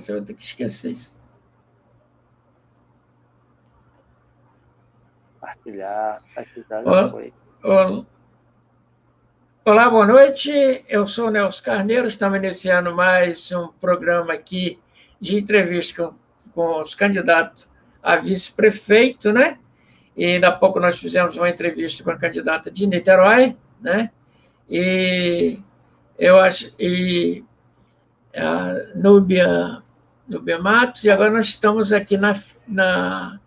você vai ter que esquecer isso. Compartilhar já foi. Olá, boa noite. Eu sou o Nelson Carneiro. Estamos iniciando mais um programa aqui de entrevista com os candidatos a vice-prefeito, né? E ainda há pouco nós fizemos uma entrevista com a candidata de Niterói, né? E eu acho a Núbia Matos, e agora nós estamos aqui na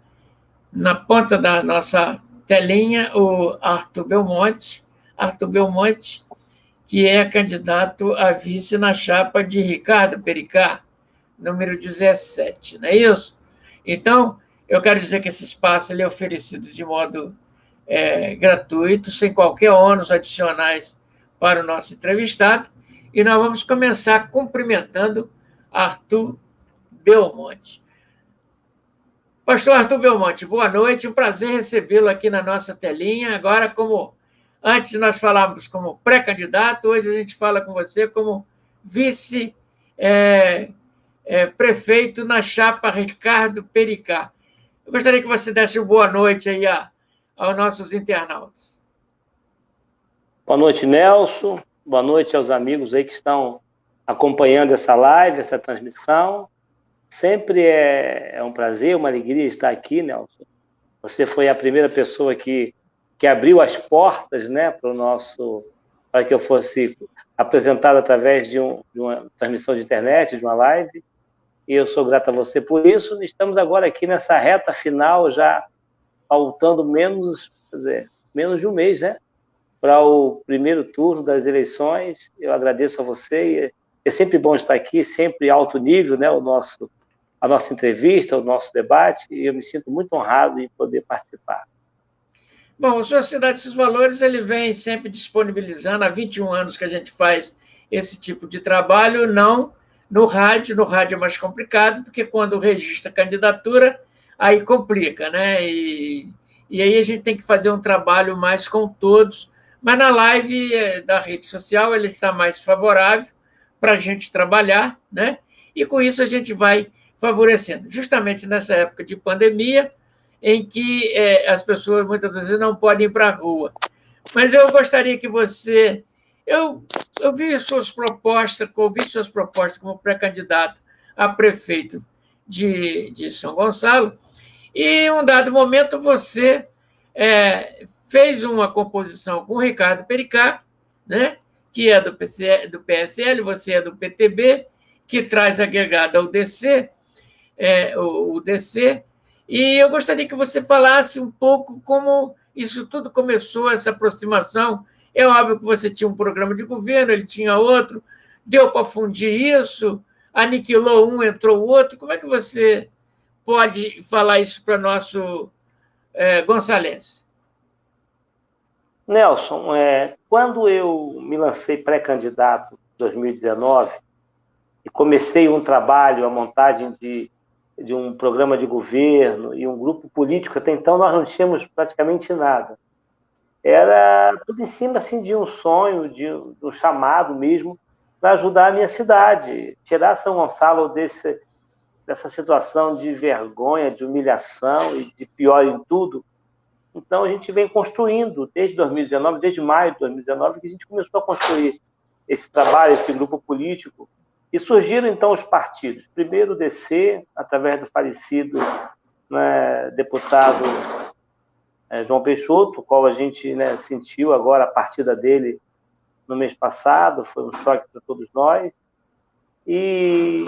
ponta da nossa telinha o Arthur Belmonte, que é candidato a vice na chapa de Ricardo Pericá, número 17, não é isso? Então, eu quero dizer que esse espaço ele é oferecido de modo gratuito, sem qualquer ônus adicionais para o nosso entrevistado, e nós vamos começar cumprimentando Arthur Belmonte. Pastor Arthur Belmonte, boa noite, um prazer recebê-lo aqui na nossa telinha. Agora, como antes nós falávamos como pré-candidato, hoje a gente fala com você como vice-prefeito na chapa Ricardo Pericá. Eu gostaria que você desse uma boa noite aí aos nossos internautas. Boa noite, Nelson. Boa noite aos amigos aí que estão acompanhando essa live, essa transmissão. Sempre é um prazer, uma alegria estar aqui, Nelson. Você foi a primeira pessoa que abriu as portas, né, para que eu fosse apresentado através de uma transmissão de internet, de uma live. E eu sou grato a você por isso. Estamos agora aqui nessa reta final, já faltando menos de um mês, né, para o primeiro turno das eleições. Eu agradeço a você. É sempre bom estar aqui, sempre alto nível, né, a nossa entrevista, o nosso debate, e eu me sinto muito honrado em poder participar. Bom, a Sociedade dos Valores ele vem sempre disponibilizando, há 21 anos que a gente faz esse tipo de trabalho, não no rádio é mais complicado, porque quando registra candidatura, aí complica, né? E aí a gente tem que fazer um trabalho mais com todos, mas na live da rede social ele está mais favorável para a gente trabalhar, né? E com isso a gente vai favorecendo. Justamente nessa época de pandemia, em que as pessoas muitas vezes não podem ir para a rua. Mas eu gostaria que você... Eu ouvi suas propostas como pré-candidato a prefeito de São Gonçalo, e em um dado momento você fez uma composição com o Ricardo Pericá, né, que é do PSL, você é do PTB, que traz agregado ao DC, o DC, e eu gostaria que você falasse um pouco como isso tudo começou, essa aproximação. É óbvio que você tinha um programa de governo, ele tinha outro, deu para fundir isso, aniquilou um, entrou o outro. Como é que você pode falar isso para o nosso gonçalense? Nelson, quando eu me lancei pré-candidato em 2019 e comecei um trabalho, a montagem de um programa de governo e um grupo político, até então nós não tínhamos praticamente nada. Era tudo em cima assim, de um sonho, de um chamado mesmo, para ajudar a minha cidade, tirar São Gonçalo dessa situação de vergonha, de humilhação e de pior em tudo. Então a gente vem construindo desde 2019, desde maio de 2019, que a gente começou a construir esse trabalho, esse grupo político. E surgiram, então, os partidos. Primeiro o DC, através do falecido, né, deputado João Peixoto, o qual a gente, né, sentiu agora a partida dele no mês passado, foi um choque para todos nós. E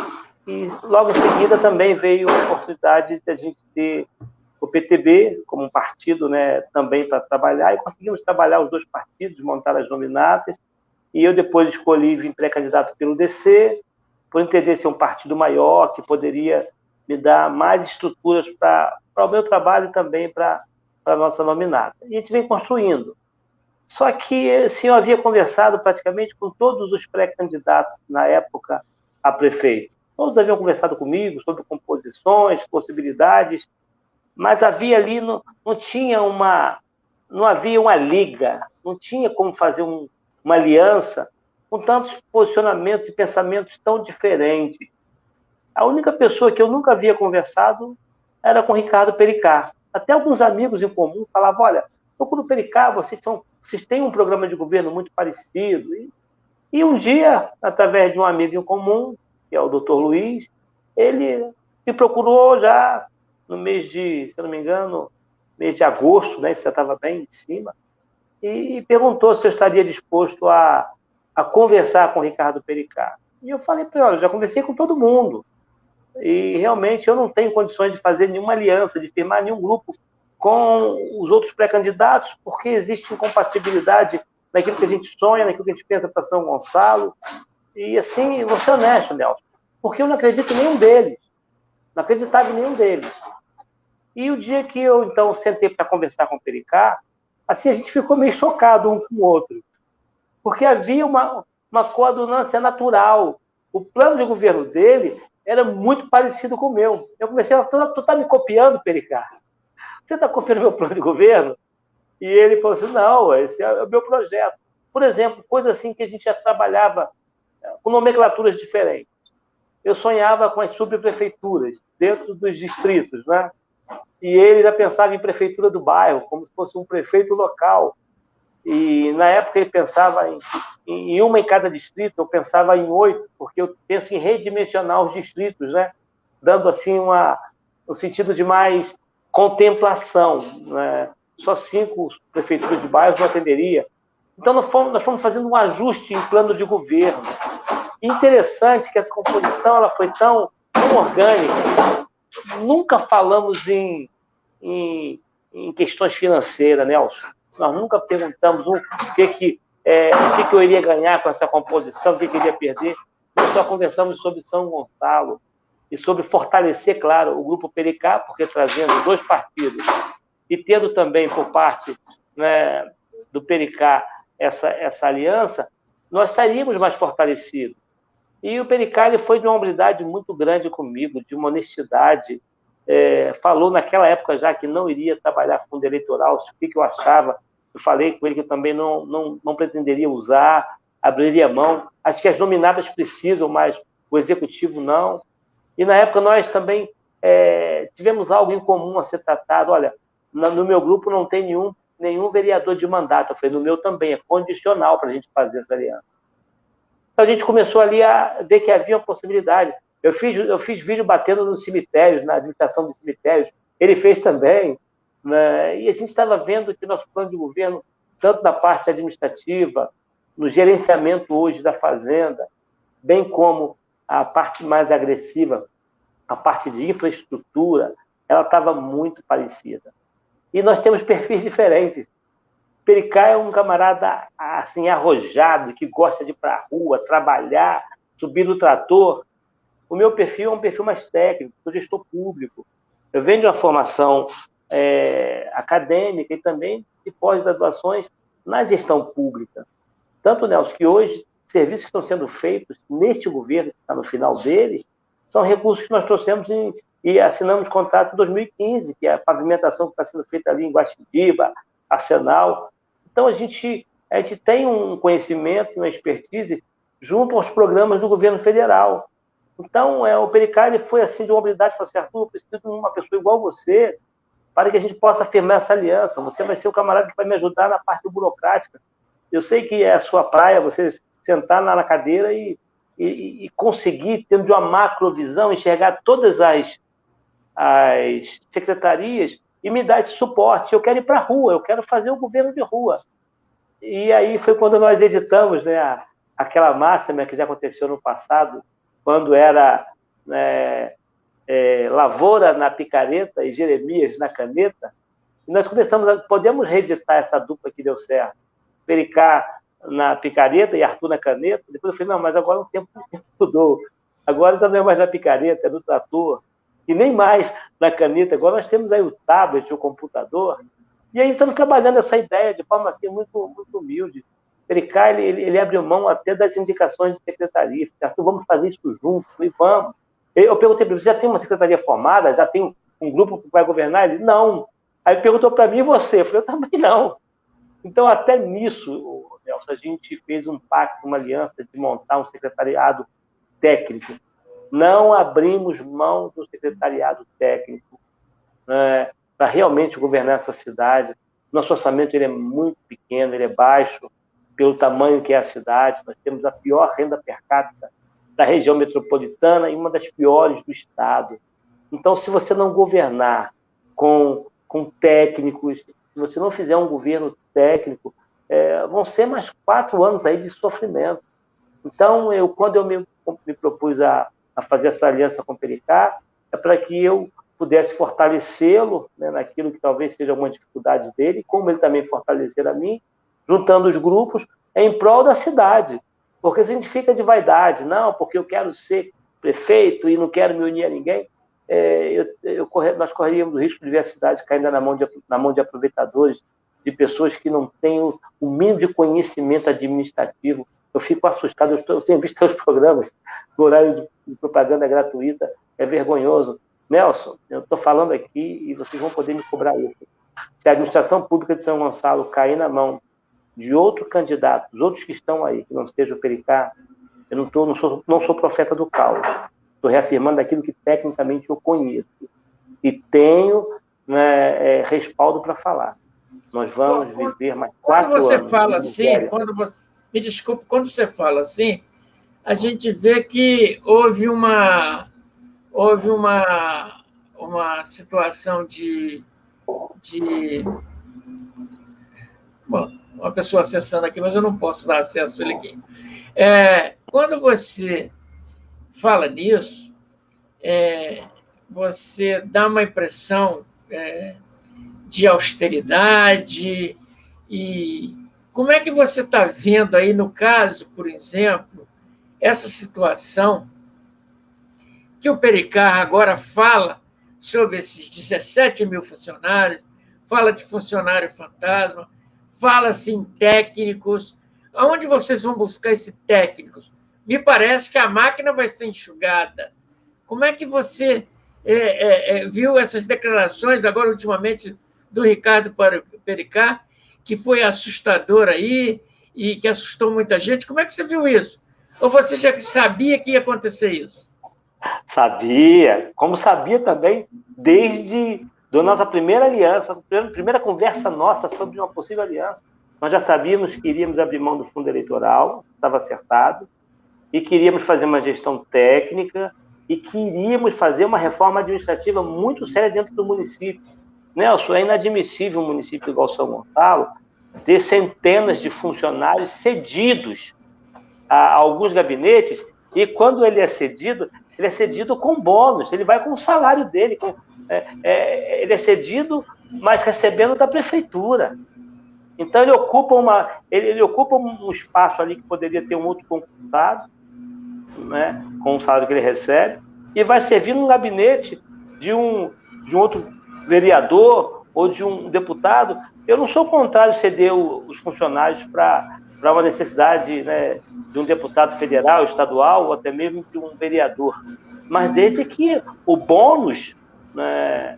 logo em seguida também veio a oportunidade de a gente ter o PTB como um partido, né, também para trabalhar, e conseguimos trabalhar os dois partidos, montar as nominatas, e eu depois escolhi vir pré-candidato pelo DC, por entender ser um partido maior, que poderia me dar mais estruturas para o meu trabalho e também para a nossa nominata. E a gente vem construindo. Só que, assim, eu havia conversado praticamente com todos os pré-candidatos na época a prefeito. Todos haviam conversado comigo sobre composições, possibilidades, mas havia ali, não havia uma liga, não tinha como fazer uma aliança com tantos posicionamentos e pensamentos tão diferentes. A única pessoa que eu nunca havia conversado era com o Ricardo Pericá. Até alguns amigos em comum falavam, olha, procura o Pericá, vocês têm um programa de governo muito parecido. E um dia, através de um amigo em comum, que é o doutor Luiz, ele me procurou já no mês de, se eu não me engano, mês de agosto, né? Isso já estava bem em cima, e perguntou se eu estaria disposto a conversar com o Ricardo Pericá. E eu falei para ele, olha, já conversei com todo mundo, e realmente eu não tenho condições de fazer nenhuma aliança, de firmar nenhum grupo com os outros pré-candidatos, porque existe incompatibilidade naquilo que a gente sonha, naquilo que a gente pensa para São Gonçalo. E assim, vou ser honesto, Nelson, porque eu não acredito em nenhum deles, não acreditava em nenhum deles. E o dia que eu, então, sentei para conversar com o Pericá, assim, a gente ficou meio chocado um com o outro, porque havia uma coadunância natural. O plano de governo dele era muito parecido com o meu. Eu comecei a falar, tu está me copiando, Pericá? Você está copiando meu plano de governo? E ele falou assim, não, esse é o meu projeto. Por exemplo, coisa assim que a gente já trabalhava com nomenclaturas diferentes. Eu sonhava com as subprefeituras dentro dos distritos, né? E ele já pensava em prefeitura do bairro, como se fosse um prefeito local. E na época ele pensava em uma em cada distrito, eu pensava em 8, porque eu penso em redimensionar os distritos, né? Dando assim um sentido de mais contemplação, né? Só 5 prefeituras de bairros não atenderia. Então nós fomos fazendo um ajuste em plano de governo. E interessante que essa composição ela foi tão orgânica. Nunca falamos em questões financeiras, Nelson. Nós nunca perguntamos o que eu iria ganhar com essa composição, o que eu iria perder. Nós só conversamos sobre São Gonçalo e sobre fortalecer, claro, o Grupo Pericá, porque trazendo 2 partidos e tendo também por parte, né, do Pericá essa aliança, nós sairíamos mais fortalecidos. E o Pericá ele foi de uma humildade muito grande comigo, de uma honestidade. Falou naquela época já que não iria trabalhar fundo eleitoral, o que eu achava. Eu falei com ele que eu também não pretenderia usar, abriria mão. Acho que as nominadas precisam, mas o executivo não. E na época nós também tivemos algo em comum a ser tratado. Olha, no meu grupo não tem nenhum vereador de mandato. Eu falei, no meu também, é condicional para a gente fazer essa aliança. Então a gente começou ali a ver que havia uma possibilidade. Eu fiz vídeo batendo nos cemitérios, na administração dos cemitérios. Ele fez também. Né? E a gente estava vendo que nosso plano de governo, tanto na parte administrativa, no gerenciamento hoje da fazenda, bem como a parte mais agressiva, a parte de infraestrutura, ela estava muito parecida. E nós temos perfis diferentes. Pericá é um camarada assim, arrojado, que gosta de ir para a rua, trabalhar, subir no trator. O meu perfil é um perfil mais técnico, sou gestor público. Eu venho de uma formação acadêmica e também de pós-graduações na gestão pública. Tanto, Nelson, que hoje, serviços que estão sendo feitos neste governo, que está no final dele, são recursos que nós trouxemos e assinamos contrato em 2015, que é a pavimentação que está sendo feita ali em Guaxidiba, Arsenal. Então, a gente tem um conhecimento e uma expertise junto aos programas do governo federal. Então, o Pericá ele foi assim de uma habilidade, falou assim, Arthur, eu preciso de uma pessoa igual você, para que a gente possa firmar essa aliança. Você vai ser o camarada que vai me ajudar na parte burocrática. Eu sei que é a sua praia, você sentar na cadeira e conseguir, tendo de uma macrovisão, enxergar todas as secretarias e me dar esse suporte. Eu quero ir para a rua, eu quero fazer o governo de rua. E aí foi quando nós editamos, né, aquela máxima que já aconteceu no passado, quando era Lavoura na picareta e Jeremias na caneta, e nós podemos reeditar essa dupla que deu certo. Pericá na picareta e Arthur na caneta. Depois eu falei, não, mas agora o tempo mudou. Agora já não é mais na picareta, é no trator. E nem mais na caneta. Agora nós temos aí o tablet, o computador. E aí estamos trabalhando essa ideia de forma assim, muito, muito humilde. Pericá, ele abriu mão até das indicações de secretaria. Arthur, vamos fazer isso juntos. E vamos. Eu perguntei para ele, você já tem uma secretaria formada? Já tem um grupo que vai governar? Ele, não. Aí ele perguntou para mim e você. Eu falei, eu também não. Então, até nisso, Nelson, a gente fez um pacto, uma aliança de montar um secretariado técnico. não abrimos mão do secretariado técnico, né, para realmente governar essa cidade. Nosso orçamento ele é muito pequeno, ele é baixo, pelo tamanho que é a cidade. Nós temos a pior renda per capita da região metropolitana e uma das piores do estado. Então, se você não governar com técnicos, se você não fizer um governo técnico, vão ser mais 4 anos aí de sofrimento. Então, quando eu me propus a fazer essa aliança com o Pericá, é para que eu pudesse fortalecê-lo, né, naquilo que talvez seja uma dificuldade dele, como ele também fortalecer a mim, juntando os grupos em prol da cidade. Porque se a gente fica de vaidade, não, porque eu quero ser prefeito e não quero me unir a ninguém, nós correríamos o risco de ver a cidade caindo na mão de aproveitadores, de pessoas que não têm o mínimo de conhecimento administrativo. Eu fico assustado, eu tenho visto os programas do horário de propaganda gratuita, é vergonhoso. Nelson, eu estou falando aqui e vocês vão poder me cobrar isso. Se a administração pública de São Gonçalo cair na mão de outro candidato, os outros que estão aí, que não seja o Pericá, eu não sou profeta do caos. Estou reafirmando aquilo que tecnicamente eu conheço e tenho, né, respaldo para falar. Nós vamos viver mais 4 anos. Quando você fala assim, me desculpe, quando você fala assim, a gente vê que houve uma situação de bom, uma pessoa acessando aqui, mas eu não posso dar acesso a ele aqui. Quando você fala nisso, você dá uma impressão de austeridade. E como é que você está vendo aí, no caso, por exemplo, essa situação que o Pericá agora fala sobre esses 17 mil funcionários, fala de funcionário fantasma, fala-se em técnicos. Aonde vocês vão buscar esses técnicos? Me parece que a máquina vai ser enxugada. Como é que você viu essas declarações, agora, ultimamente, do Ricardo Pericá, que foi assustador aí e que assustou muita gente? Como é que você viu isso? Ou você já sabia que ia acontecer isso? Sabia, como sabia também desde a nossa primeira aliança, primeira conversa nossa sobre uma possível aliança. Nós já sabíamos que iríamos abrir mão do fundo eleitoral, estava acertado, e queríamos fazer uma gestão técnica e queríamos fazer uma reforma administrativa muito séria dentro do município. Nelson, é inadmissível um município igual São Gonçalo ter centenas de funcionários cedidos a alguns gabinetes, e quando ele é cedido com bônus, ele vai com o salário dele, ele é cedido, mas recebendo da prefeitura. Então ele ocupa um espaço ali que poderia ter um outro concursado, né, com o salário que ele recebe, e vai servir num gabinete de um outro vereador ou de um deputado. Eu não sou contrário a ceder os funcionários para uma necessidade, né, de um deputado federal, estadual, ou até mesmo de um vereador. Mas desde que o bônus, né,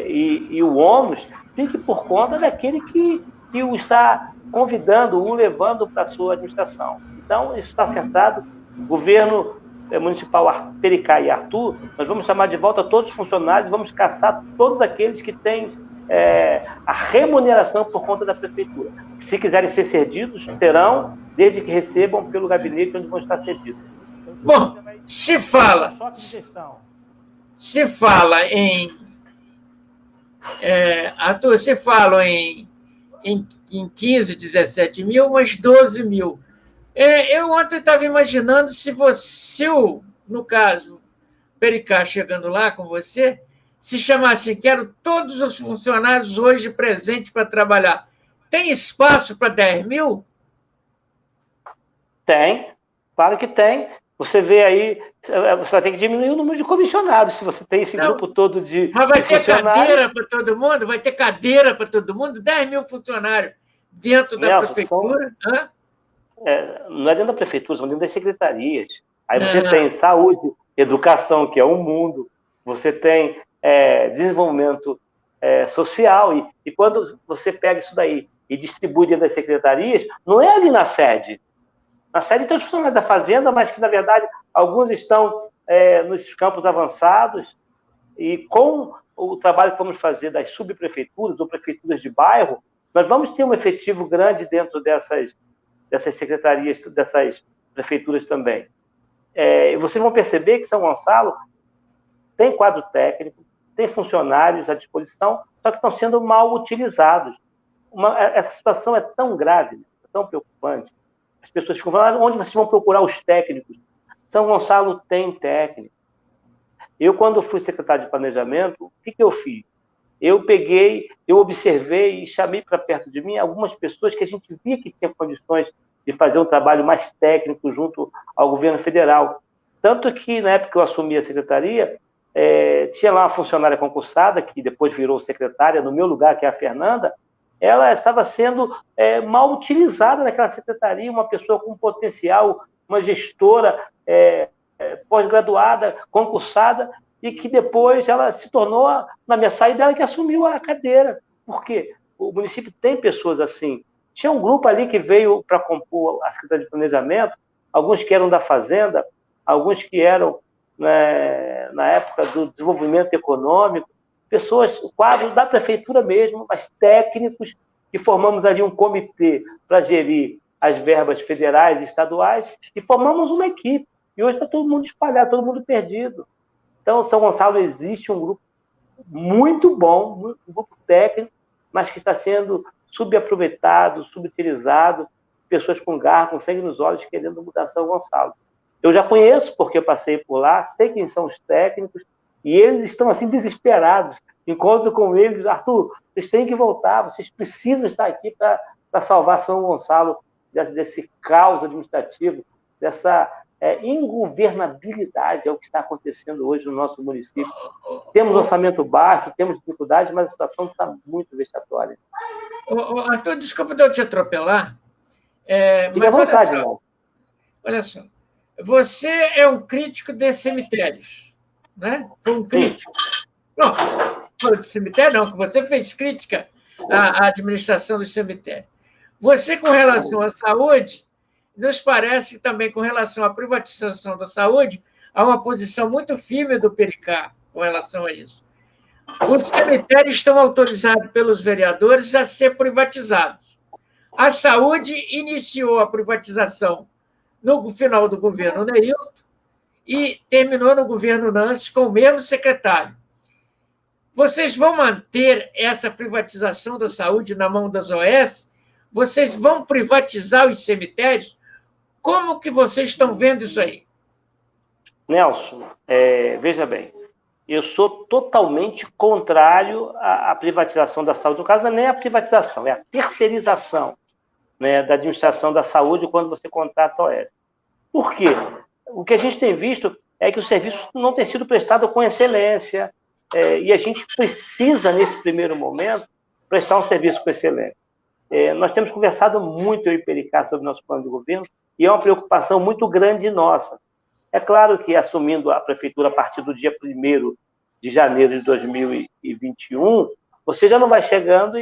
e o ônus fique por conta daquele que o está convidando, o levando para a sua administração. Então, isso está acertado. O governo municipal Pericá e Arthur, nós vamos chamar de volta todos os funcionários, vamos caçar todos aqueles que têm a remuneração por conta da prefeitura. Se quiserem ser cedidos, terão, desde que recebam pelo gabinete onde vão estar cedidos. Bom, se fala em Arthur, se fala em 15, 17 mil, mas 12 mil. Eu ontem estava imaginando se no caso, Pericá chegando lá com você, se chamasse, quero todos os funcionários hoje presentes para trabalhar. Tem espaço para 10 mil? Tem, claro que tem. Você vê aí, você vai ter que diminuir o número de comissionados, se você tem esse grupo todo de Mas vai ter funcionários. cadeira para todo mundo? Vai ter cadeira para todo mundo? 10 mil funcionários dentro da prefeitura? Não é dentro da prefeitura, são dentro das secretarias. Aí você tem saúde, educação, que é um mundo, você tem desenvolvimento social, e quando você pega isso daí e distribui dentro das secretarias, não é ali na sede. Na sede tem os funcionários da Fazenda, mas que, na verdade, alguns estão nos campos avançados, e com o trabalho que vamos fazer das subprefeituras ou prefeituras de bairro, nós vamos ter um efetivo grande dentro dessas secretarias, dessas prefeituras também. Vocês vão perceber que São Gonçalo tem quadro técnico, tem funcionários à disposição, só que estão sendo mal utilizados. Essa situação é tão grave, tão preocupante. As pessoas ficam falando, onde vocês vão procurar os técnicos? São Gonçalo tem técnico. Eu, quando fui secretário de Planejamento, o que eu fiz? Eu observei e chamei para perto de mim algumas pessoas que a gente via que tinham condições de fazer um trabalho mais técnico junto ao governo federal. Tanto que, na época que eu assumi a secretaria, tinha lá uma funcionária concursada, que depois virou secretária, no meu lugar, que é a Fernanda. Ela estava sendo mal utilizada naquela secretaria, uma pessoa com potencial, uma gestora pós-graduada, concursada, e que depois ela se tornou, na minha saída, ela que assumiu a cadeira. Por quê? O município tem pessoas assim. Tinha um grupo ali que veio para compor a Secretaria de Planejamento, alguns que eram da Fazenda, alguns que eram, né, na época do desenvolvimento econômico, pessoas, o quadro da prefeitura mesmo, mas técnicos, que formamos ali um comitê para gerir as verbas federais e estaduais, e formamos uma equipe. E hoje está todo mundo espalhado, todo mundo perdido. Então, São Gonçalo existe um grupo muito bom, um grupo técnico, mas que está sendo subaproveitado, subutilizado, pessoas com garra, com sangue nos olhos, querendo mudar São Gonçalo. Eu já conheço, porque eu passei por lá, sei quem são os técnicos, e eles estão assim desesperados. Encontro com eles, Arthur, vocês têm que voltar, vocês precisam estar aqui para salvar São Gonçalo desse caos administrativo, dessa ingovernabilidade, é o que está acontecendo hoje no nosso município. Temos orçamento baixo, temos dificuldades, mas a situação está muito vexatória. Arthur, desculpa eu te atropelar. Fique à vontade, não. Olha só. Você é um crítico de cemitérios, né? Foi um crítico. Não, de cemitério não, que você fez crítica à administração do cemitério. Você, com relação à saúde, nos parece também, com relação à privatização da saúde, há uma posição muito firme do Pericá com relação a isso. Os cemitérios estão autorizados pelos vereadores a ser privatizados. A saúde iniciou a privatização no final do governo Neilton e terminou no governo Nancy com o mesmo secretário. Vocês vão manter essa privatização da saúde na mão das OS? Vocês vão privatizar os cemitérios? Como que vocês estão vendo isso aí? Nelson, veja bem, eu sou totalmente contrário à privatização da saúde. No caso, não é nem a privatização, é a terceirização, né, da administração da saúde quando você contrata a OS. Por quê? O que a gente tem visto é que o serviço não tem sido prestado com excelência, e a gente precisa, nesse primeiro momento, prestar um serviço com excelência. Nós temos conversado muito, eu e Pericá, sobre o nosso plano de governo, e é uma preocupação muito grande nossa. É claro que, assumindo a prefeitura a partir do dia 1º de janeiro de 2021, você já não vai chegando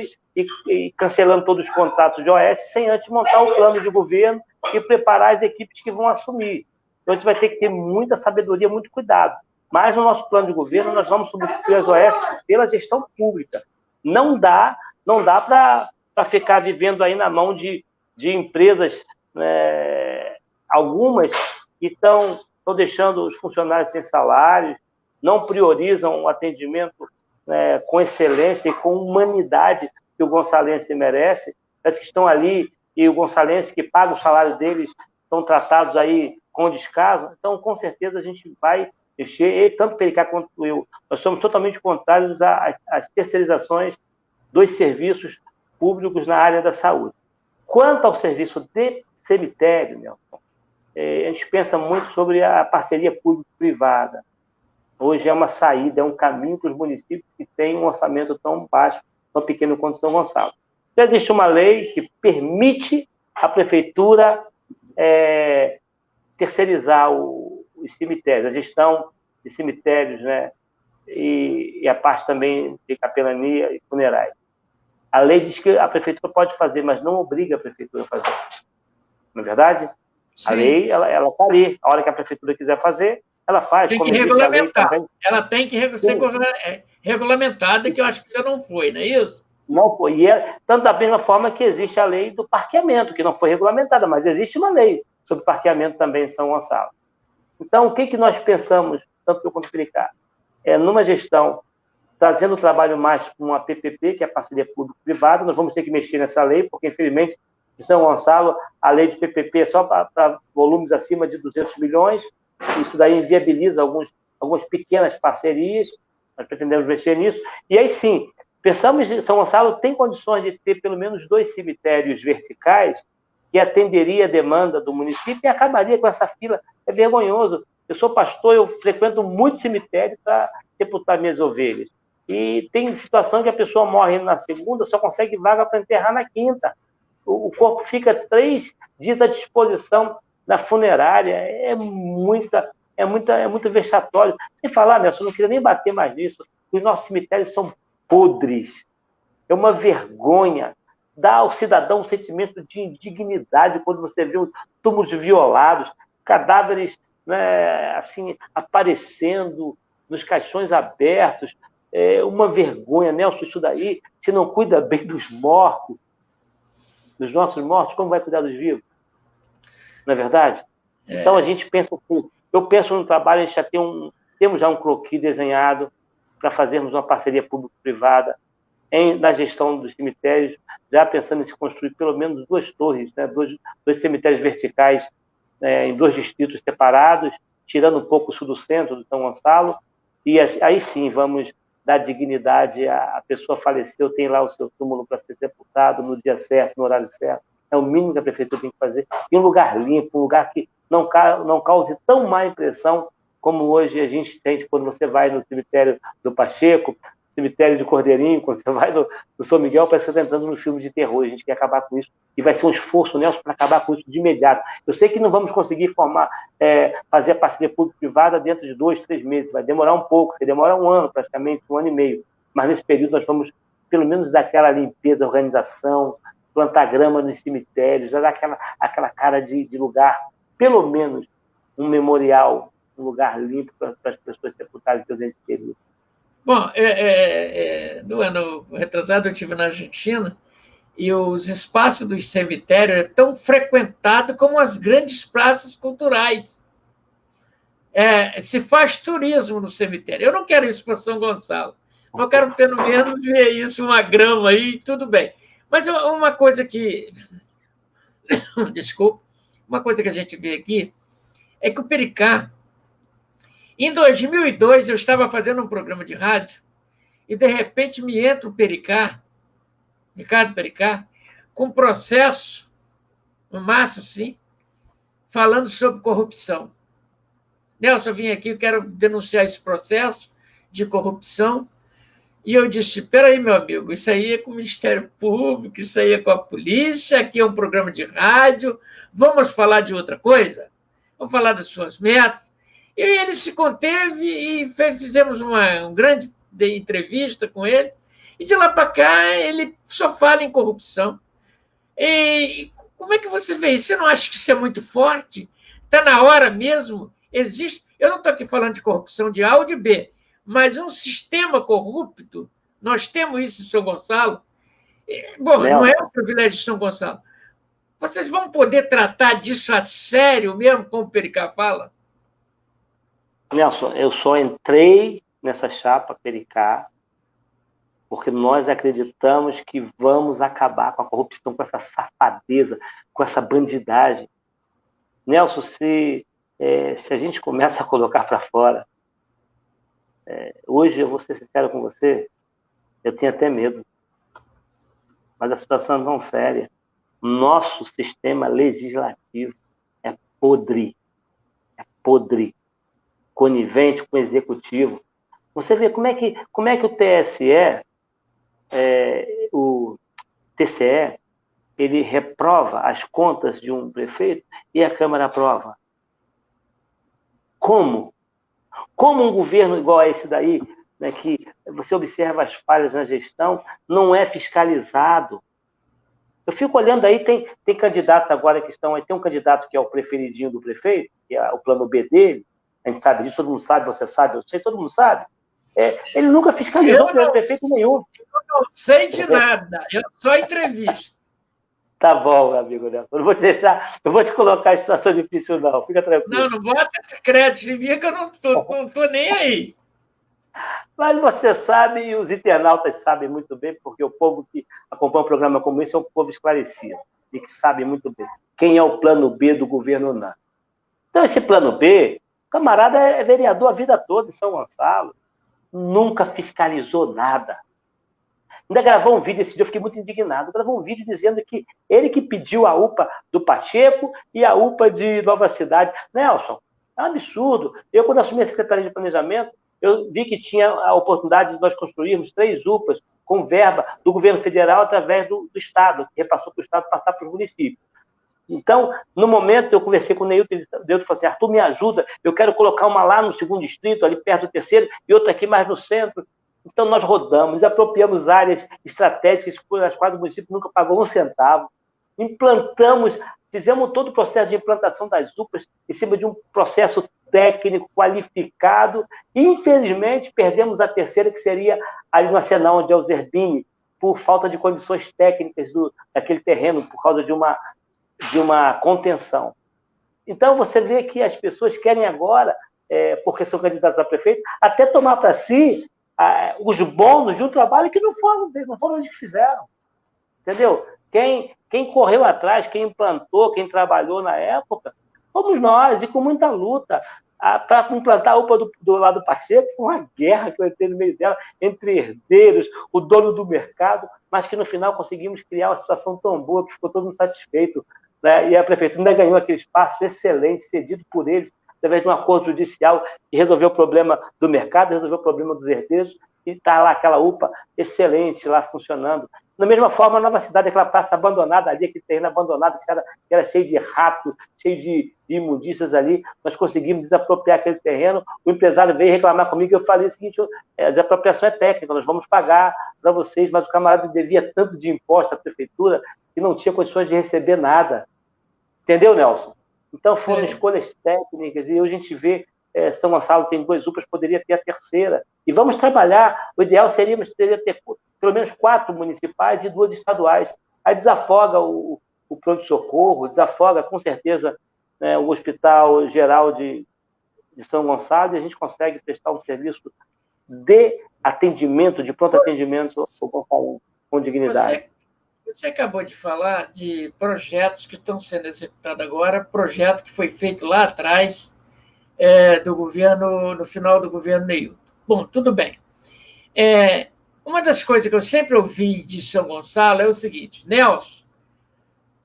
e cancelando todos os contratos de OS sem antes montar o plano de governo e preparar as equipes que vão assumir. Então, a gente vai ter que ter muita sabedoria, muito cuidado. Mas, no nosso plano de governo, nós vamos substituir as OS pela gestão pública. Não dá para ficar vivendo aí na mão de empresas, algumas que estão deixando os funcionários sem salários, não priorizam o atendimento com excelência e com humanidade que o gonçalense merece. As que estão ali e o gonçalense que paga o salário deles são tratados aí com descaso. Então, com certeza, a gente vai mexer, tanto Pericá quanto eu, nós somos totalmente contrários às terceirizações dos serviços públicos na área da saúde. Quanto ao serviço de cemitério, Nelson, a gente pensa muito sobre a parceria público-privada. Hoje é uma saída, é um caminho para os municípios que têm um orçamento tão baixo, tão pequeno quanto São Gonçalo. Já existe uma lei que permite a prefeitura terceirizar os cemitérios, a gestão de cemitérios, né? E a parte também de capelania e funerais. A lei diz que a prefeitura pode fazer, mas não obriga a prefeitura a fazer. Não é verdade? Sim. A lei, ela está ali. A hora que a prefeitura quiser fazer, Ela faz, tem que como existe a lei regulamentar. também. Ela tem que ser regulamentada, que eu acho que ainda não foi, não é isso? Não foi. E tanto da mesma forma que existe a lei do parqueamento, que não foi regulamentada, mas existe uma lei sobre parqueamento também em São Gonçalo. Então, o que nós pensamos, tanto eu quanto o Pericá, numa gestão, trazendo o trabalho mais com a PPP, que é a parceria público-privada, nós vamos ter que mexer nessa lei, porque, infelizmente, em São Gonçalo, a lei de PPP é só para volumes acima de 200 milhões, isso daí inviabiliza algumas pequenas parcerias, nós pretendemos mexer nisso, e aí sim, pensamos que São Gonçalo tem condições de ter pelo menos 2 cemitérios verticais que atenderia a demanda do município e acabaria com essa fila. É vergonhoso. Eu sou pastor, eu frequento muito cemitério para sepultar minhas ovelhas. E tem situação que a pessoa morre na segunda, só consegue vaga para enterrar na quinta. O corpo fica 3 dias à disposição na funerária. É muito vexatório. Sem falar, Nelson, eu não queria nem bater mais nisso. Os nossos cemitérios são podres. É uma vergonha. Dá ao cidadão um sentimento de indignidade quando você vê túmulos violados, cadáveres, né, assim, aparecendo nos caixões abertos. É uma vergonha, Nelson, isso daí. Se não cuida bem dos mortos, dos nossos mortos, como vai cuidar dos vivos? Não é verdade? Então a gente pensa assim, eu penso no trabalho, a gente temos já um croquis desenhado para fazermos uma parceria público-privada na gestão dos cemitérios, já pensando em se construir pelo menos 2 torres, né, dois cemitérios verticais em 2 distritos separados, tirando um pouco o sul do centro, do São Gonçalo, e aí sim vamos dar dignidade à pessoa faleceu, tem lá o seu túmulo para ser sepultado no dia certo, no horário certo. É o mínimo que a prefeitura tem que fazer. E um lugar limpo, um lugar que não cause tão má impressão como hoje a gente sente quando você vai no cemitério do Pacheco, cemitério de Cordeirinho, quando você vai no São Miguel, parece que você está entrando no filme de terror. A gente quer acabar com isso. E vai ser um esforço, Nelson, para acabar com isso de imediato. Eu sei que não vamos conseguir fazer a parceria público-privada dentro de 2, 3 meses. Vai demorar um pouco, você demora 1 ano, praticamente, 1 ano e meio. Mas nesse período nós vamos, pelo menos, dar aquela limpeza, organização, plantar grama nos cemitérios, já dar aquela cara de lugar, pelo menos, um memorial, um lugar limpo para as pessoas sepultarem seus entes queridos. Bom, no ano retrasado eu estive na Argentina e os espaços dos cemitérios são tão frequentados como as grandes praças culturais. Se faz turismo no cemitério. Eu não quero isso para São Gonçalo, mas eu quero pelo menos ver isso, uma grama aí, tudo bem. Mas uma coisa que... Desculpa. Uma coisa que a gente vê aqui é que o Pericá, em 2002, eu estava fazendo um programa de rádio e, de repente, me entra o Pericá, Ricardo Pericá, com processo, no Márcio, sim, falando sobre corrupção. Nelson, eu vim aqui, eu quero denunciar esse processo de corrupção. E eu disse, espera aí, meu amigo, isso aí é com o Ministério Público, isso aí é com a polícia, aqui é um programa de rádio, vamos falar de outra coisa? Vamos falar das suas metas? E ele se conteve e fizemos uma grande entrevista com ele, e de lá para cá ele só fala em corrupção. E como é que você vê isso? Você não acha que isso é muito forte? Está na hora mesmo? Existe... Eu não estou aqui falando de corrupção de A ou de B, mas um sistema corrupto, nós temos isso em São Gonçalo. Bom, não é um privilégio de São Gonçalo. Vocês vão poder tratar disso a sério mesmo, como o Pericá fala? Nelson, eu só entrei nessa chapa Pericá porque nós acreditamos que vamos acabar com a corrupção, com essa safadeza, com essa bandidagem. Nelson, se a gente começa a colocar para fora, hoje eu vou ser sincero com você, eu tenho até medo, mas a situação é tão séria. Nosso sistema legislativo é podre, conivente com o executivo. Você vê como é que o TSE, o TCE, ele reprova as contas de um prefeito e a Câmara aprova. Como? Como um governo igual a esse daí, né, que você observa as falhas na gestão, não é fiscalizado? Eu fico olhando aí, tem candidatos agora que estão aí, tem um candidato que é o preferidinho do prefeito, que é o plano B dele, a gente sabe disso, todo mundo sabe, você sabe, eu sei, todo mundo sabe. Ele nunca fiscalizou prefeito nenhum. Eu não sei de nada, eu só entrevisto. Tá bom, meu amigo Nelson. Eu não vou te deixar, não vou te colocar em situação difícil, não. Fica tranquilo. Não bota esse crédito em mim que eu não tô nem aí. Mas você sabe, e os internautas sabem muito bem, porque o povo que acompanha um programa como esse é um povo esclarecido e que sabe muito bem quem é o plano B do governo NAM. Então, esse plano B, o camarada é vereador a vida toda em São Gonçalo, nunca fiscalizou nada. Ainda gravou um vídeo esse dia, eu fiquei muito indignado. Gravou um vídeo dizendo que ele que pediu a UPA do Pacheco e a UPA de Nova Cidade. Nelson, é um absurdo. Eu, quando assumi a Secretaria de Planejamento, eu vi que tinha a oportunidade de nós construirmos 3 UPAs com verba do governo federal através do Estado, que repassou para o Estado passar para os municípios. Então, no momento, eu conversei com o Neilton, e falou assim, Arthur, me ajuda, eu quero colocar uma lá no 2º distrito, ali perto do 3º, e outra aqui mais no centro. Então, nós rodamos, apropriamos áreas estratégicas por as quais o município nunca pagou um centavo, implantamos, fizemos todo o processo de implantação das UPAs em cima de um processo técnico, qualificado, e, infelizmente, perdemos a 3ª, que seria ali no Arsenal, onde é o Zerbini, por falta de condições técnicas daquele terreno, por causa de uma contenção. Então, você vê que as pessoas querem agora, porque são candidatos a prefeito, até tomar para si os bônus de um trabalho que não foram eles que fizeram. Entendeu? Quem correu atrás, quem implantou, quem trabalhou na época, fomos nós, e com muita luta. Para implantar a UPA do lado do Pacheco, foi uma guerra que eu entrei no meio dela, entre herdeiros, o dono do mercado, mas que no final conseguimos criar uma situação tão boa que ficou todo mundo satisfeito, né? E a prefeitura ainda ganhou aquele espaço excelente, cedido por eles, através de um acordo judicial que resolveu o problema do mercado, resolveu o problema dos herdeiros, e está lá aquela UPA excelente lá funcionando. Da mesma forma, a Nova Cidade, aquela praça abandonada ali, aquele terreno abandonado, que era cheio de rato, cheio de imundícias ali, nós conseguimos desapropriar aquele terreno, o empresário veio reclamar comigo, e eu falei o seguinte, a desapropriação é técnica, nós vamos pagar para vocês, mas o camarada devia tanto de imposto à prefeitura que não tinha condições de receber nada. Entendeu, Nelson? Então, foram escolhas técnicas, e hoje a gente vê São Gonçalo tem 2 UPAs, poderia ter a 3ª. E vamos trabalhar, o ideal seria ter pelo menos 4 municipais e 2 estaduais. Aí desafoga o pronto-socorro, desafoga, com certeza, né, o Hospital Geral de São Gonçalo, e a gente consegue prestar um serviço de atendimento, de pronto atendimento com dignidade. Você acabou de falar de projetos que estão sendo executados agora, projeto que foi feito lá atrás, do governo, no final do governo Neilton. Bom, tudo bem. Uma das coisas que eu sempre ouvi de São Gonçalo é o seguinte, Nelson,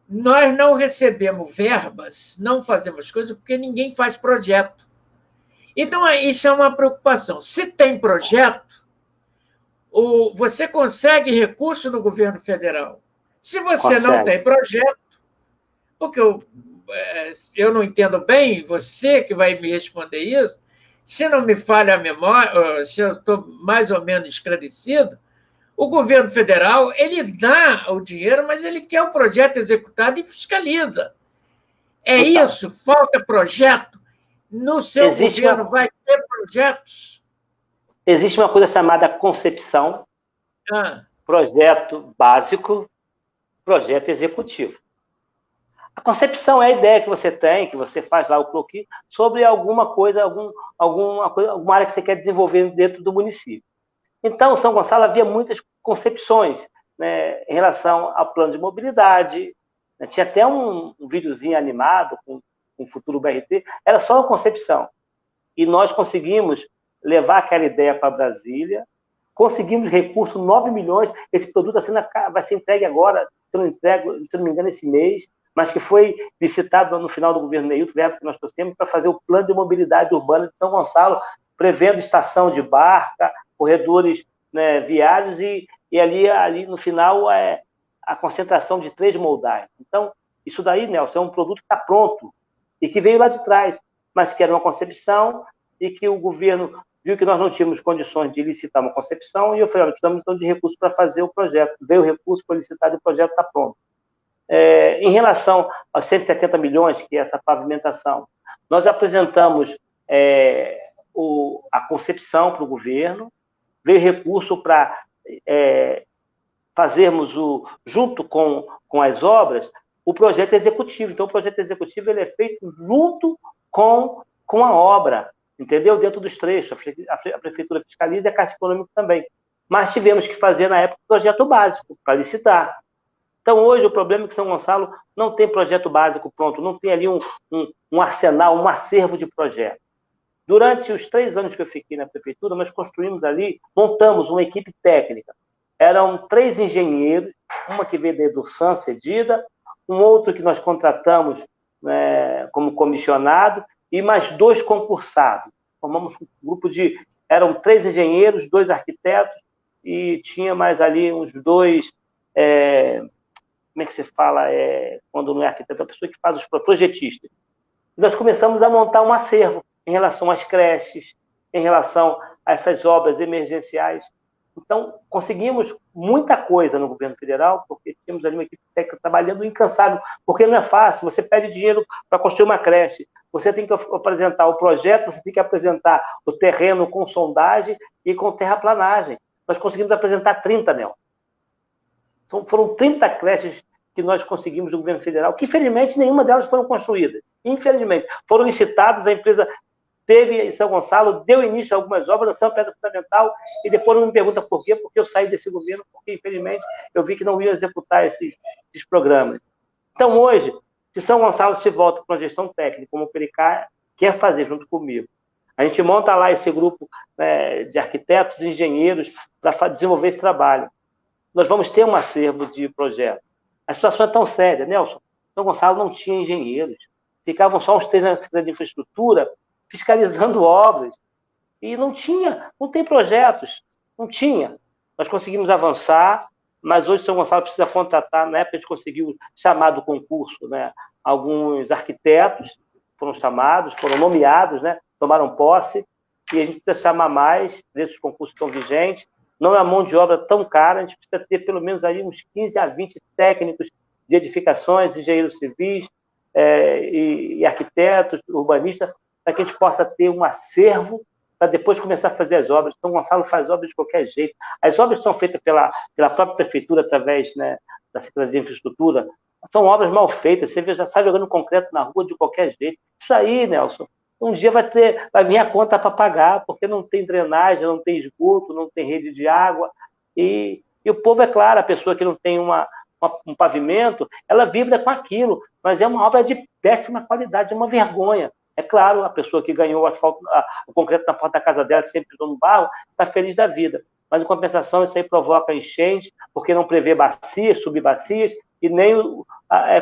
nós não recebemos verbas, não fazemos coisas, porque ninguém faz projeto. Então, isso é uma preocupação. Se tem projeto, você consegue recurso no governo federal. Se você não tem projeto, porque eu não entendo bem, você que vai me responder isso, se não me falha a memória, se eu estou mais ou menos esclarecido, o governo federal ele dá o dinheiro, mas ele quer o projeto executado e fiscaliza. Isso? Falta projeto? No seu governo vai ter projetos? Existe uma coisa chamada concepção, projeto básico, projeto executivo. A concepção é a ideia que você tem, que você faz lá o croquis, sobre alguma coisa, alguma área que você quer desenvolver dentro do município. Então, São Gonçalo havia muitas concepções, né, em relação ao plano de mobilidade, né, tinha até um videozinho animado com o futuro BRT, era só uma concepção. E nós conseguimos levar aquela ideia para Brasília, conseguimos recurso, 9 milhões, esse produto vai ser entregue agora, se eu não me engano, esse mês, mas que foi licitado no final do governo Neilton, verbo que nós trouxemos, para fazer o plano de mobilidade urbana de São Gonçalo, prevendo estação de barca, corredores, né, viários, e ali no final a concentração de 3 moldais. Então, isso daí, Nelson, é um produto que está pronto e que veio lá de trás, mas que era uma concepção e que o governo viu que nós não tínhamos condições de licitar uma concepção, e eu falei, precisamos então de recursos para fazer o projeto. Veio o recurso, foi licitado e o projeto está pronto. Em relação aos 170 milhões, que é essa pavimentação, nós apresentamos a concepção para o governo, veio recurso para fazermos, junto com as obras, o projeto executivo. Então, o projeto executivo ele é feito junto com a obra, entendeu? Dentro dos trechos. A prefeitura fiscaliza e a Caixa Econômica também. Mas tivemos que fazer, na época, o projeto básico, para licitar. Então, hoje, o problema é que São Gonçalo não tem projeto básico pronto, não tem ali um arsenal, um acervo de projetos. Durante os 3 anos que eu fiquei na prefeitura, nós construímos ali, montamos uma equipe técnica. Eram 3 engenheiros, uma que veio da Edursan, cedida, um outro que nós contratamos como comissionado, e mais 2 concursados. Formamos um grupo eram 3 engenheiros, 2 arquitetos, e tinha mais ali uns 2... como é que se fala? Quando não é arquiteto, é a pessoa que faz os projetistas. E nós começamos a montar um acervo em relação às creches, em relação a essas obras emergenciais. Então, conseguimos muita coisa no governo federal, porque tínhamos ali uma equipe técnica trabalhando incansável, porque não é fácil, você pede dinheiro para construir uma creche, você tem que apresentar o projeto, você tem que apresentar o terreno com sondagem e com terraplanagem. Nós conseguimos apresentar 30, Nel. Foram 30 creches que nós conseguimos do governo federal, que, infelizmente, nenhuma delas foram construídas. Infelizmente. Foram licitadas, a empresa teve em São Gonçalo, deu início a algumas obras, São Pedro Fundamental, e depois não me pergunta por quê, porque eu saí desse governo, porque, infelizmente, eu vi que não ia executar esses programas. Então, hoje, se São Gonçalo se volta para uma gestão técnica, como o Pericá quer fazer junto comigo, a gente monta lá esse grupo de arquitetos e engenheiros para desenvolver esse trabalho. Nós vamos ter um acervo de projetos. A situação é tão séria, Nelson. São Gonçalo não tinha engenheiros. Ficavam só uns 3 na Secretaria de Infraestrutura fiscalizando obras. E não tem projetos. Não tinha. Nós conseguimos avançar, mas hoje São Gonçalo precisa contratar. Na época a gente conseguiu chamar do concurso alguns arquitetos, foram chamados, foram nomeados, tomaram posse, e a gente precisa chamar mais desses concursos que estão vigentes. Não é uma mão de obra tão cara, a gente precisa ter pelo menos aí uns 15 a 20 técnicos de edificações, engenheiros civis e arquitetos, urbanistas, para que a gente possa ter um acervo para depois começar a fazer as obras. São Gonçalo faz obras de qualquer jeito. As obras são feitas pela própria prefeitura, através da Secretaria de Infraestrutura. São obras mal feitas, você já sai jogando concreto na rua de qualquer jeito. Isso aí, Nelson, um dia vai vir a conta para pagar, porque não tem drenagem, não tem esgoto, não tem rede de água. E o povo, é claro, a pessoa que não tem um pavimento, ela vibra com aquilo, mas é uma obra de péssima qualidade, é uma vergonha. É claro, a pessoa que ganhou o concreto na porta da casa dela, que sempre pisou no barro, está feliz da vida. Mas, em compensação, isso aí provoca enchente, porque não prevê bacias, subbacias, e nem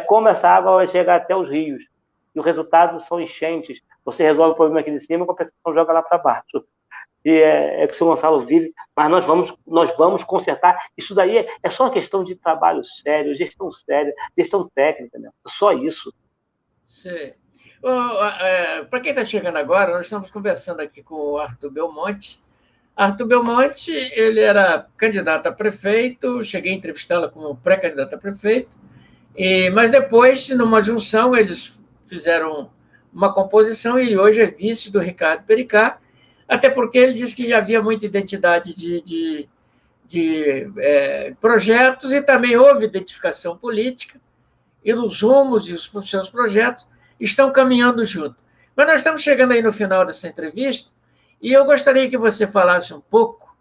como essa água vai chegar até os rios. E o resultado são enchentes. Você resolve o problema aqui de cima, a compensação joga lá para baixo. E é que o São Gonçalo vive, mas nós vamos consertar. Isso daí é só uma questão de trabalho sério, gestão séria, gestão técnica, né? Só isso. Sim. Para quem está chegando agora, nós estamos conversando aqui com o Arthur Belmonte. Arthur Belmonte, ele era candidato a prefeito, cheguei a entrevistá-lo como pré-candidato a prefeito, mas depois, numa junção, eles fizeram uma composição e hoje é vice do Ricardo Pericá, até porque ele disse que já havia muita identidade de projetos e também houve identificação política, e os rumos e os seus projetos estão caminhando junto. Mas nós estamos chegando aí no final dessa entrevista e eu gostaria que você falasse um pouco.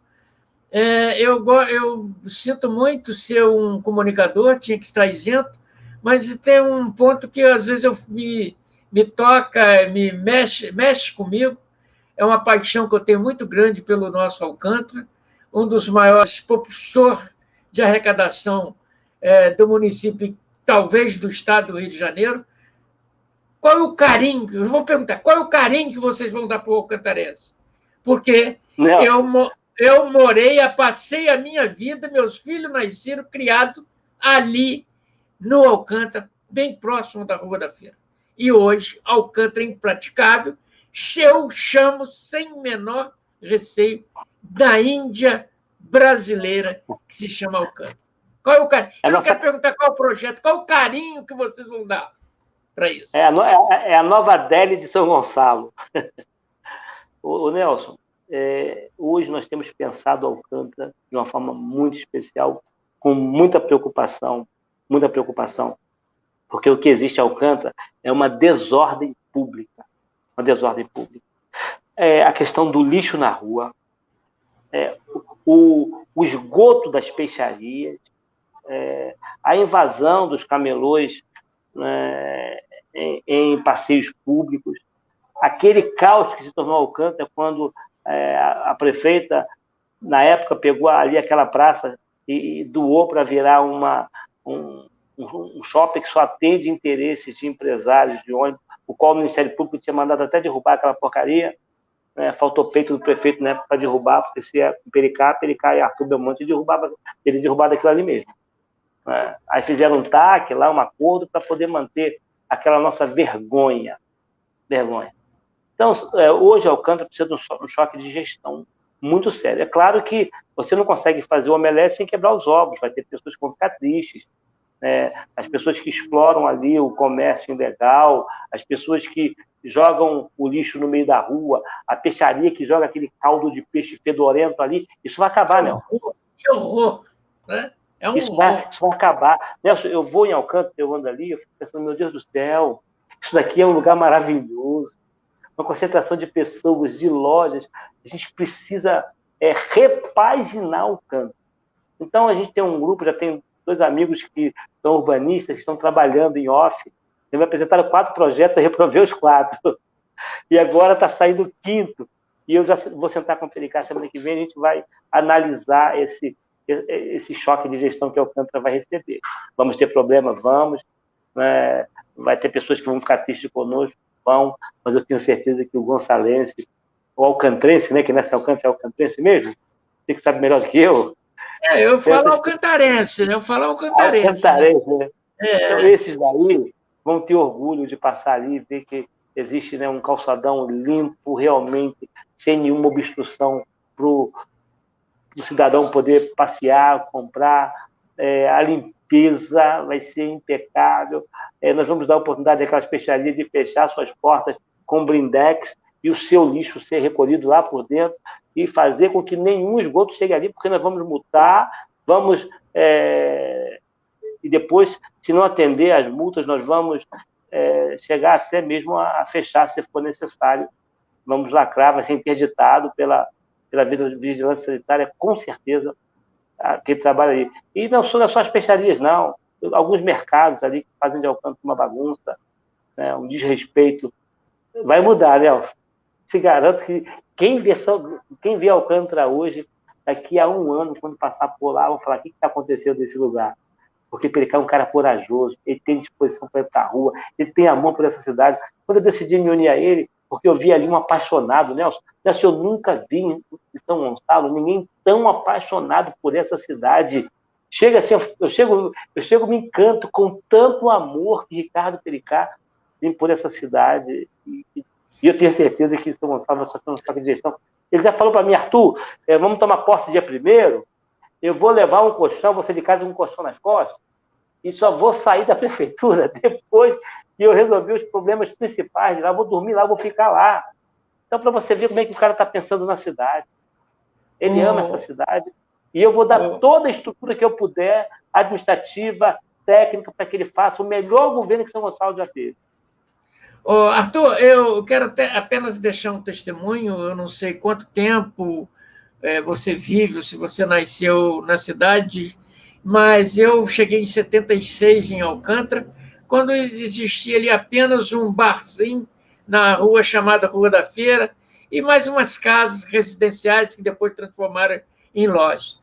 Eu sinto muito ser um comunicador, tinha que estar isento, mas tem um ponto que às vezes me toca, me mexe comigo. É uma paixão que eu tenho muito grande pelo nosso Alcântara, um dos maiores propulsores de arrecadação do município, talvez do estado do Rio de Janeiro. Qual é o carinho? Eu vou perguntar, qual é o carinho que vocês vão dar para o alcantarense? Porque eu passei a minha vida, meus filhos nasceram, criados ali no Alcântara, bem próximo da Rua da Feira. E hoje, Alcântara é impraticável, eu chamo, sem menor receio, da Índia brasileira, que se chama Alcântara. Qual é o carinho? Eu não quero perguntar qual é o projeto, qual é o carinho que vocês vão dar para isso? É a nova Delhi de São Gonçalo. Ô Nelson, hoje nós temos pensado Alcântara de uma forma muito especial, com muita preocupação, porque o que existe em Alcântara é uma desordem pública, uma desordem pública. A questão do lixo na rua, o esgoto das peixarias, a invasão dos camelôs em passeios públicos, aquele caos que se tornou Alcântara quando a prefeita, na época, pegou ali aquela praça e doou para virar um shopping que só atende interesses de empresários de ônibus, o qual o Ministério Público tinha mandado até derrubar aquela porcaria. Faltou peito do prefeito, né, para derrubar, porque se é Pericá e Arthur Belmonte ele derrubava aquilo ali mesmo. Aí fizeram um TAC lá, um acordo para poder manter aquela nossa vergonha. Então, hoje Alcântara precisa de um choque de gestão muito sério. É claro que você não consegue fazer o omelete sem quebrar os ovos, vai ter pessoas que vão ficar tristes, as pessoas que exploram ali o comércio ilegal, as pessoas que jogam o lixo no meio da rua, a peixaria que joga aquele caldo de peixe fedorento ali, isso vai acabar, né? Que horror! Né? Isso vai acabar. Nelson, eu vou em Alcântara, eu ando ali, eu fico pensando, meu Deus do céu, isso daqui é um lugar maravilhoso, uma concentração de pessoas, de lojas, a gente precisa repaginar Alcântara. Então, a gente tem um grupo, já tem 2 amigos que são urbanistas, que estão trabalhando em off, me apresentaram 4 projetos, eu reprovei os 4. E agora está saindo o 5º. E eu já vou sentar com o Pericá semana que vem, a gente vai analisar esse choque de gestão que a Alcântara vai receber. Vamos ter problema? Vamos. Vai ter pessoas que vão ficar tristes conosco? Vão. Mas eu tenho certeza que o gonçalense, o alcantrense, né, que nessa Alcântara é alcantrense mesmo, você que sabe melhor do que eu. Eu falo alcantarense, né? Alcantarense, né? Então, esses daí vão ter orgulho de passar ali e ver que existe, né, um calçadão limpo, realmente, sem nenhuma obstrução para o cidadão poder passear, comprar. A limpeza vai ser impecável. Nós vamos dar a oportunidade daquelas peixarias de fechar suas portas com blindex e o seu lixo ser recolhido lá por dentro e fazer com que nenhum esgoto chegue ali, porque nós vamos multar, e depois, se não atender às multas, nós vamos chegar até mesmo a fechar, se for necessário. Vamos lacrar, vai ser interditado pela vigilância sanitária, com certeza, aquele trabalho ali. E não são só as peixarias, não. Alguns mercados ali que fazem de Alcântara uma bagunça, né, um desrespeito. Vai mudar, Nelson. Se garanto que quem vê Alcântara hoje, daqui a 1 ano, quando passar por lá, vão falar: o que está acontecendo nesse lugar? Porque Pericá é um cara corajoso, ele tem disposição para ir para a rua, ele tem amor por essa cidade. Quando eu decidi me unir a ele, porque eu vi ali um apaixonado, Nelson, eu nunca vi em São Gonçalo ninguém tão apaixonado por essa cidade. Chega assim, eu chego, me encanto com tanto amor que Ricardo Pericá tem por essa cidade. E eu tenho certeza que São Gonçalo vai só ter um choque de gestão. Ele já falou para mim: Arthur, vamos tomar posse dia 1º, eu vou levar um colchão, você de casa com um colchão nas costas, e só vou sair da prefeitura depois que eu resolver os problemas principais de lá, vou dormir lá, vou ficar lá. Então, para você ver como é que o cara está pensando na cidade. Ele ama essa cidade, e eu vou dar toda a estrutura que eu puder, administrativa, técnica, para que ele faça o melhor governo que São Gonçalo já teve. Arthur, eu quero apenas deixar um testemunho. Eu não sei quanto tempo você vive, se você nasceu na cidade, mas eu cheguei em 76 em Alcântara, quando existia ali apenas um barzinho na rua chamada Rua da Feira e mais umas casas residenciais que depois transformaram em lojas.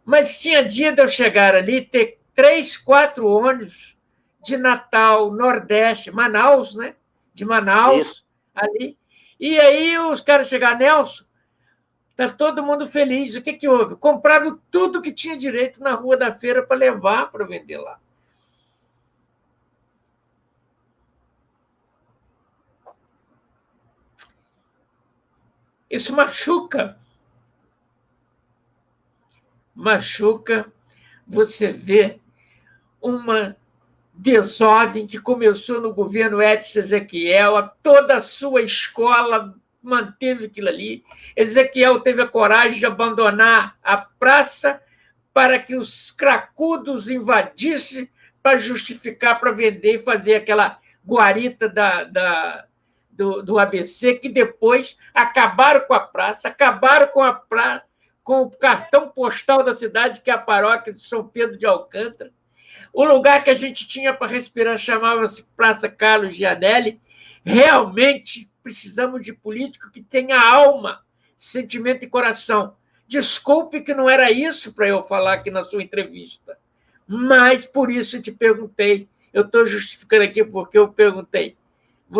Mas tinha dia de eu chegar ali, ter 3, 4 ônibus de Natal, Nordeste, Manaus, né? De Manaus, isso, ali. E aí os caras chegaram: Nelson, está todo mundo feliz. O que houve? Compraram tudo que tinha direito na Rua da Feira para levar para vender lá. Isso machuca. Machuca você vê uma desordem que começou no governo Edson Ezequiel, toda a sua escola manteve aquilo ali. Ezequiel teve a coragem de abandonar a praça para que os cracudos invadissem para justificar, para vender e fazer aquela guarita do ABC, que depois acabaram com a praça, acabaram com o cartão postal da cidade, que é a paróquia de São Pedro de Alcântara. O lugar que a gente tinha para respirar chamava-se Praça Carlos Gianelli. Realmente precisamos de político que tenha alma, sentimento e coração. Desculpe que não era isso para eu falar aqui na sua entrevista, mas por isso eu te perguntei. Eu estou justificando aqui porque eu perguntei.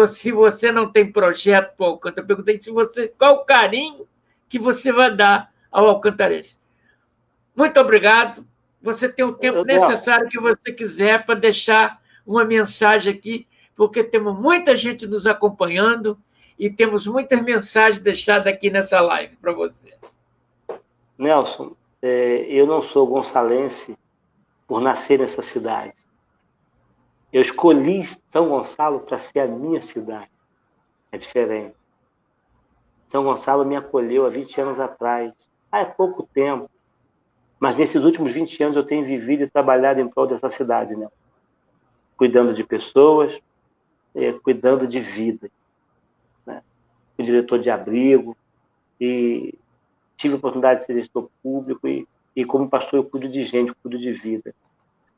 Se você não tem projeto para o Alcântara, eu perguntei qual o carinho que você vai dar ao alcantarense. Muito obrigado. Você tem o tempo necessário que você quiser para deixar uma mensagem aqui, porque temos muita gente nos acompanhando e temos muitas mensagens deixadas aqui nessa live para você. Nelson, eu não sou gonçalense por nascer nessa cidade. Eu escolhi São Gonçalo para ser a minha cidade. É diferente. São Gonçalo me acolheu há 20 anos atrás. É pouco tempo. Mas nesses últimos 20 anos eu tenho vivido e trabalhado em prol dessa cidade, né? Cuidando de pessoas, cuidando de vida. Né? Fui diretor de abrigo e tive a oportunidade de ser gestor público e como pastor eu cuido de gente, eu cuido de vida.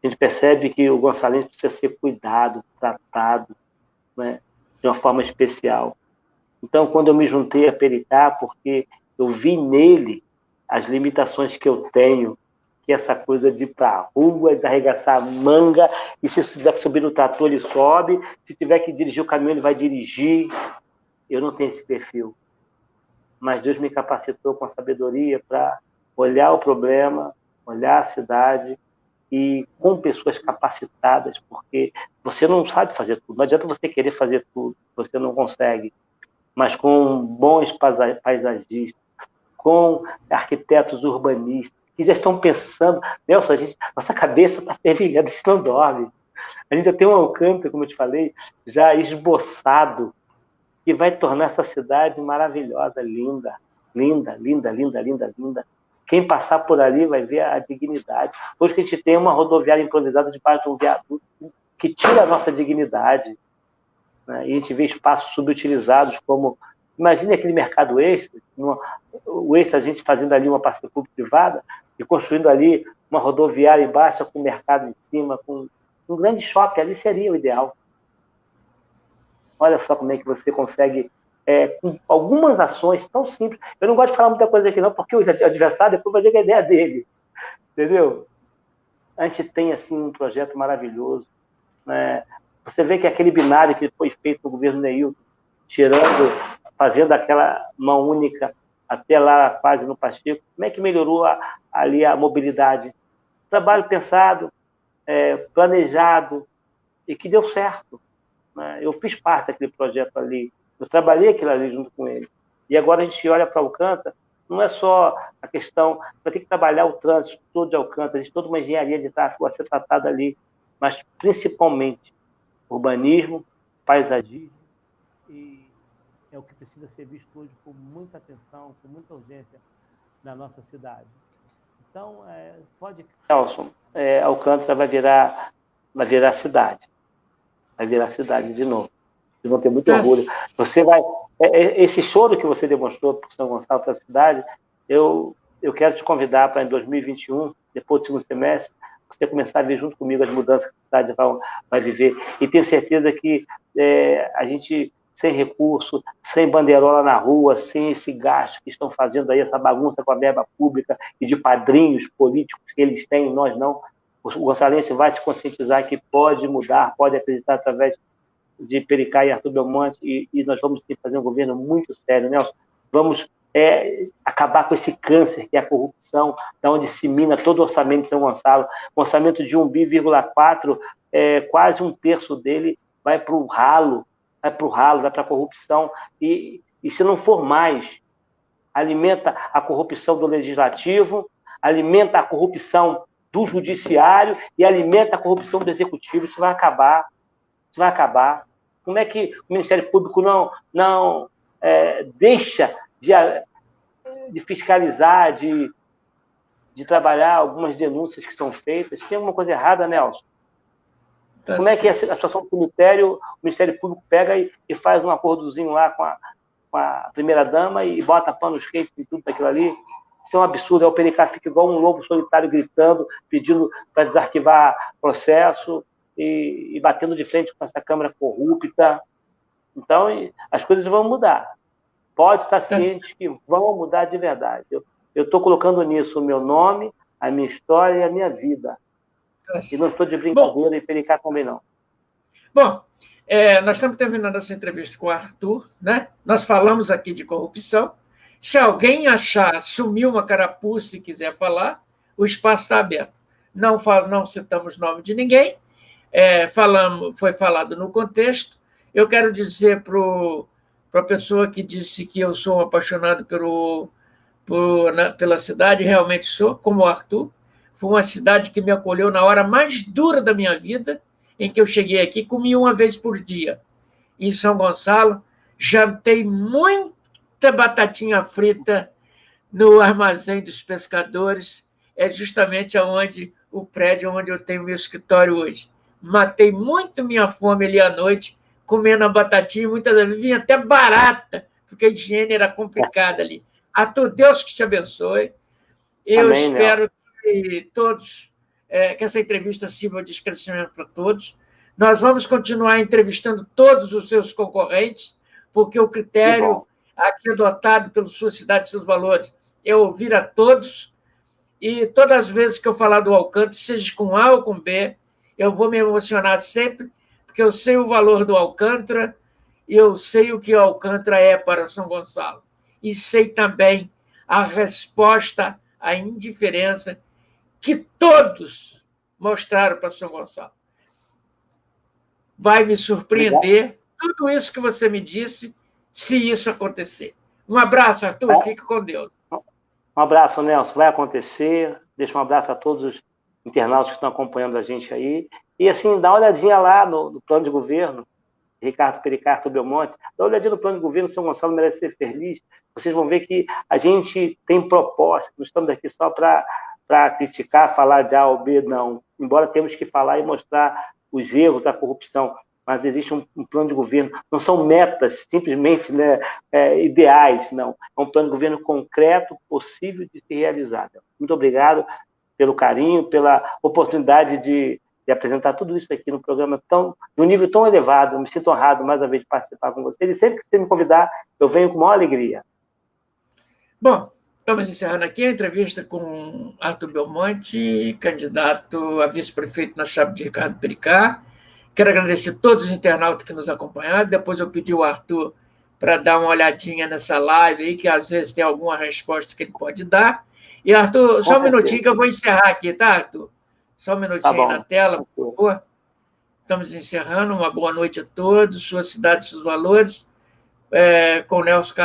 A gente percebe que o gonçalense precisa ser cuidado, tratado, né? De uma forma especial. Então, quando eu me juntei a Pericá, porque eu vi nele as limitações que eu tenho, que é essa coisa de ir para a rua, de arregaçar a manga, e se tiver que subir no trator, ele sobe, se tiver que dirigir o caminhão, ele vai dirigir. Eu não tenho esse perfil. Mas Deus me capacitou com a sabedoria para olhar o problema, olhar a cidade, e com pessoas capacitadas, porque você não sabe fazer tudo. Não adianta você querer fazer tudo, você não consegue. Mas com bons paisagistas, com arquitetos urbanistas, que já estão pensando... Nelson, nossa cabeça está fervilhando, a gente não dorme. A gente já tem um Alcântara, como eu te falei, já esboçado, que vai tornar essa cidade maravilhosa, linda, linda, linda, linda, linda, linda. Quem passar por ali vai ver a dignidade. Hoje que a gente tem uma rodoviária improvisada debaixo de um viaduto que tira a nossa dignidade, né? E a gente vê espaços subutilizados como... Imagine aquele mercado extra, o extra a gente fazendo ali uma parceria público-privada e construindo ali uma rodoviária embaixo com o mercado em cima, com um grande shopping, ali seria o ideal. Olha só como é que você consegue, com algumas ações tão simples. Eu não gosto de falar muita coisa aqui não, porque o adversário depois vai ver que é a ideia dele, entendeu? A gente tem, assim, um projeto maravilhoso, né? Você vê que aquele binário que foi feito no governo Neilton, fazendo aquela mão única até lá quase no Pacheco, como é que melhorou ali a mobilidade? Trabalho pensado, planejado, e que deu certo. Né? Eu fiz parte daquele projeto ali, eu trabalhei aquilo ali junto com ele. E agora a gente olha para Alcântara, não é só a questão, vai ter que trabalhar o trânsito todo de Alcântara, existe toda uma engenharia de tráfego a ser tratada ali, mas principalmente urbanismo, paisagismo, e é o que precisa ser visto hoje com muita atenção, com muita urgência na nossa cidade. Então, Nelson, Alcântara vai virar cidade. Vai virar cidade de novo. Vocês vão ter muito orgulho. Você vai... Esse choro que você demonstrou por São Gonçalo, para a cidade, eu quero te convidar para, em 2021, depois do segundo semestre, você começar a ver junto comigo as mudanças que a cidade vai viver. E tenho certeza que a gente... sem recurso, sem bandeirola na rua, sem esse gasto que estão fazendo aí, essa bagunça com a verba pública e de padrinhos políticos que eles têm, nós não. O gonçalense vai se conscientizar que pode mudar, pode acreditar através de Pericá e Arthur Belmonte, e nós vamos ter que fazer um governo muito sério, Nelson. Vamos acabar com esse câncer que é a corrupção, da onde se mina todo o orçamento de São Gonçalo. O orçamento de 1,4 bi, quase um terço dele vai para o ralo, vai para a corrupção, e se não for mais, alimenta a corrupção do legislativo, alimenta a corrupção do judiciário e alimenta a corrupção do executivo. Isso vai acabar. Como é que o Ministério Público não deixa de fiscalizar, de trabalhar algumas denúncias que são feitas. Tem alguma coisa errada, Nelson? Tá Como é que é a certo. situação do cemitério? O Ministério Público pega e faz um acordozinho lá com a primeira-dama e bota panos quentes e tudo daquilo ali. Isso é um absurdo. O Pericá fica igual um lobo solitário gritando, pedindo para desarquivar processo e batendo de frente com essa Câmara corrupta. Então, as coisas vão mudar. Pode estar ciente que vão mudar de verdade. Eu estou colocando nisso o meu nome, a minha história e a minha vida. E não estou de brincadeira, e Pericá também não. Bom, nós estamos terminando essa entrevista com o Arthur, né? Nós falamos aqui de corrupção. Se alguém achar, sumiu uma carapuça e quiser falar, o espaço está aberto. Não citamos nome de ninguém, foi falado no contexto. Eu quero dizer para a pessoa que disse que eu sou um apaixonado pela cidade, realmente sou, como o Arthur. Foi uma cidade que me acolheu na hora mais dura da minha vida, em que eu cheguei aqui, comi uma vez por dia. Em São Gonçalo, jantei muita batatinha frita no Armazém dos Pescadores, é justamente o prédio onde eu tenho meu escritório hoje. Matei muito minha fome ali à noite, comendo a batatinha, muitas vezes vinha até barata, porque a higiene era complicada ali. Arthur, Deus que te abençoe. Eu Amém, espero que todos, que essa entrevista sirva de esclarecimento para todos. Nós vamos continuar entrevistando todos os seus concorrentes, porque o critério aqui adotado pela sua cidade e seus valores é ouvir a todos, e todas as vezes que eu falar do Alcântara, seja com A ou com B, eu vou me emocionar sempre, porque eu sei o valor do Alcântara e eu sei o que o Alcântara é para São Gonçalo. E sei também a resposta à indiferença que todos mostraram para São Gonçalo. Vai me surpreender tudo isso que você me disse, se isso acontecer. Um abraço, Arthur. Fique com Deus. Um abraço, Nelson. Vai acontecer. Deixa um abraço a todos os internautas que estão acompanhando a gente aí. E, assim, dá uma olhadinha lá no plano de governo, Ricardo Pericarto Belmonte. Dá uma olhadinha no plano de governo, São Gonçalo merece ser feliz. Vocês vão ver que a gente tem proposta. Não estamos aqui só para criticar, falar de A ou B, não. Embora temos que falar e mostrar os erros, a corrupção, mas existe um plano de governo. Não são metas simplesmente, né, ideais, não. É um plano de governo concreto, possível de ser realizado. Muito obrigado pelo carinho, pela oportunidade de apresentar tudo isso aqui no programa de um nível tão elevado. Eu me sinto honrado mais uma vez de participar com vocês. E sempre que você me convidar, eu venho com maior alegria. Bom, estamos encerrando aqui a entrevista com Arthur Belmonte, candidato a vice-prefeito na chapa de Ricardo Pericá. Quero agradecer a todos os internautas que nos acompanharam. Depois eu pedi ao Arthur para dar uma olhadinha nessa live aí, que às vezes tem alguma resposta que ele pode dar. E, Arthur, só um minutinho que eu vou encerrar aqui, tá, Arthur? Só um minutinho aí na tela, por favor. Estamos encerrando. Uma boa noite a todos. Sua cidade, seus valores. Com o Nelson Carlos.